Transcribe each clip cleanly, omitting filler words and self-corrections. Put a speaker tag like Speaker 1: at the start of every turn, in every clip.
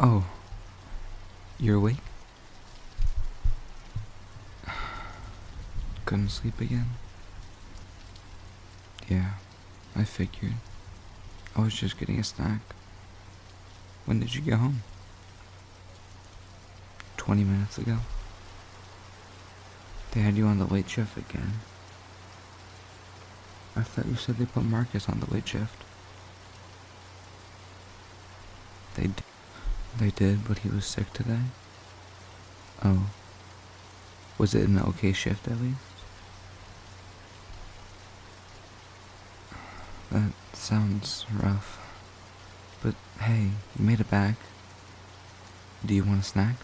Speaker 1: Oh, you're awake? Couldn't sleep again? Yeah, I figured. I was just getting a snack. When did you get home? 20 minutes ago. They had you on the late shift again. I thought you said they put Marcus on the late shift. They did, but he was sick today. Oh. Was it an okay shift at least? That sounds rough. But hey, you made it back. Do you want a snack?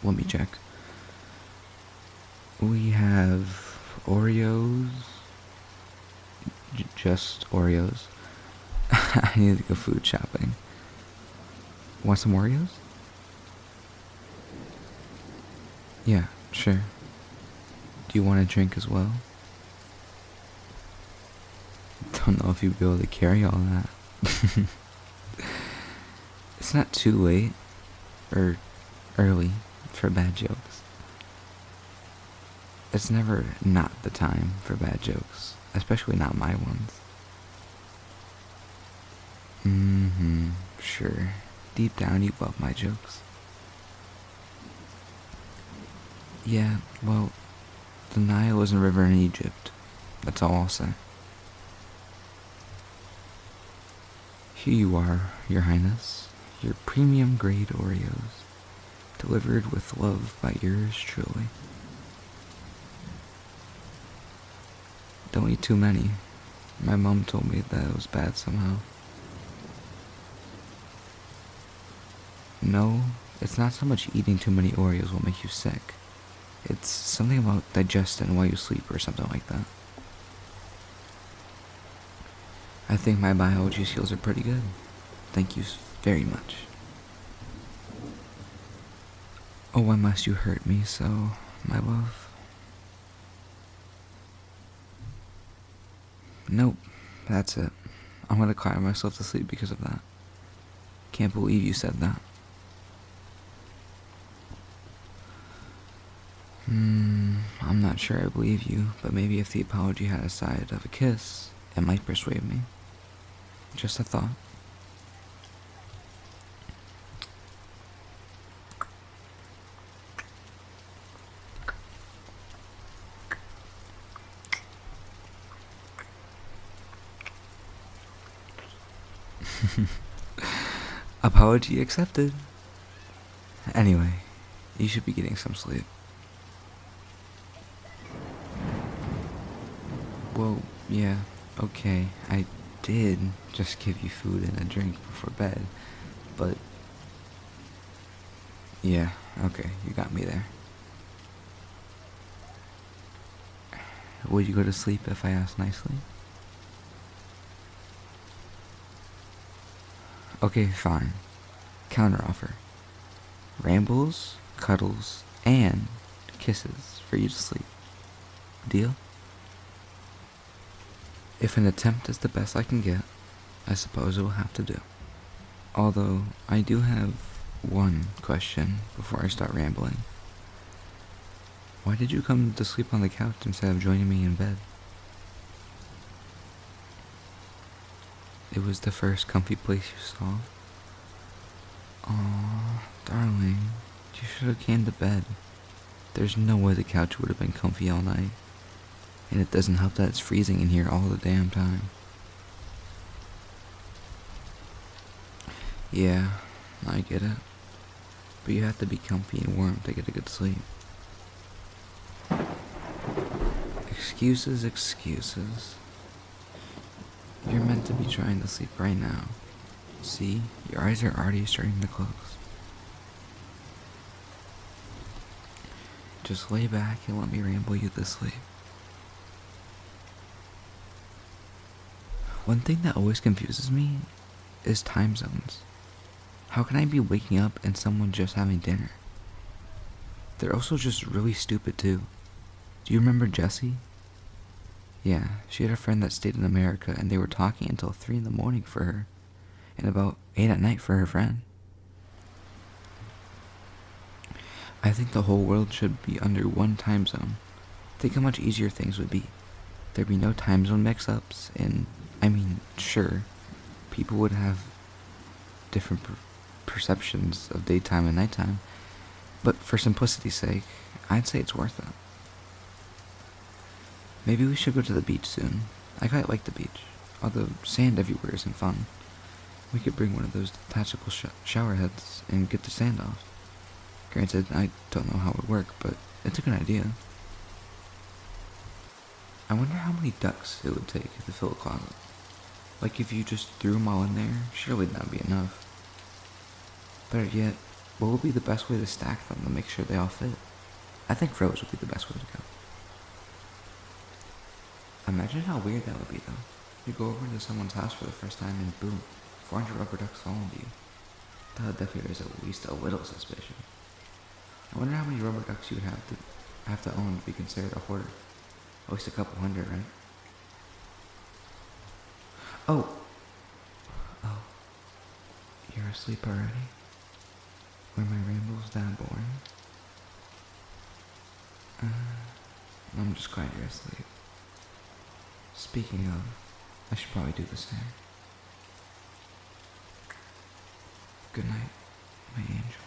Speaker 1: Let me check. We have Oreos. Just Oreos. I need to go food shopping. Want some Oreos? Yeah, sure. Do you want a drink as well? Don't know if you'd be able to carry all that. It's not too late or early for bad jokes. It's never not the time for bad jokes, especially not my ones. Sure. Deep down you love my jokes. Yeah, well, the Nile is a river in Egypt. That's all I'll say. Here you are, Your Highness. Your premium grade Oreos. Delivered with love by yours truly. Don't eat too many. My mom told me that it was bad somehow. No, it's not so much eating too many Oreos will make you sick. It's something about digesting while you sleep or something like that. I think my biology skills are pretty good. Thank you very much. Oh, why must you hurt me so, my love? Nope, that's it. I'm gonna cry myself to sleep because of that. Can't believe you said that. I'm not sure I believe you, but maybe if the apology had a side of a kiss, it might persuade me. Just a thought. Apology accepted. Anyway, you should be getting some sleep. Well, yeah, okay, I did just give you food and a drink before bed, but yeah, okay, you got me there. Would you go to sleep if I asked nicely? Okay, fine. Counteroffer. Rambles, cuddles, and kisses for you to sleep. Deal? If an attempt is the best I can get, I suppose it will have to do. Although, I do have one question before I start rambling. Why did you come to sleep on the couch instead of joining me in bed? It was the first comfy place you saw. Aw, darling, you should have came to bed. There's no way the couch would have been comfy all night. And it doesn't help that it's freezing in here all the damn time. Yeah, I get it. But you have to be comfy and warm to get a good sleep. Excuses, excuses. You're meant to be trying to sleep right now. See, your eyes are already starting to close. Just lay back and let me ramble you to sleep. One thing that always confuses me is time zones. How can I be waking up and someone just having dinner? They're also just really stupid too. Do you remember Jessie? Yeah, she had a friend that stayed in America and they were talking until 3 in the morning for her. and about 8 at night for her friend. I think the whole world should be under one time zone. Think how much easier things would be. There'd be no time zone mix-ups, and, I mean, sure, people would have different perceptions of daytime and nighttime, but for simplicity's sake, I'd say it's worth it. Maybe we should go to the beach soon. I quite like the beach, although sand everywhere isn't fun. We could bring one of those detachable shower heads and get the sand off. Granted, I don't know how it would work, but it's a good idea. I wonder how many ducks it would take to fill a closet. Like if you just threw them all in there, surely that'd be enough. Better yet, what would be the best way to stack them to make sure they all fit? I think rows would be the best way to go. Imagine how weird that would be though. You go over to someone's house for the first time and boom, 400 rubber ducks fall into you. That would definitely raise at least a little suspicion. I wonder how many rubber ducks you would have to own to be considered a hoarder. At least a couple hundred, right? Oh, you're asleep already? Were my rambles that boring? I'm just glad you're asleep. Speaking of, I should probably do the same. Good night, my angel.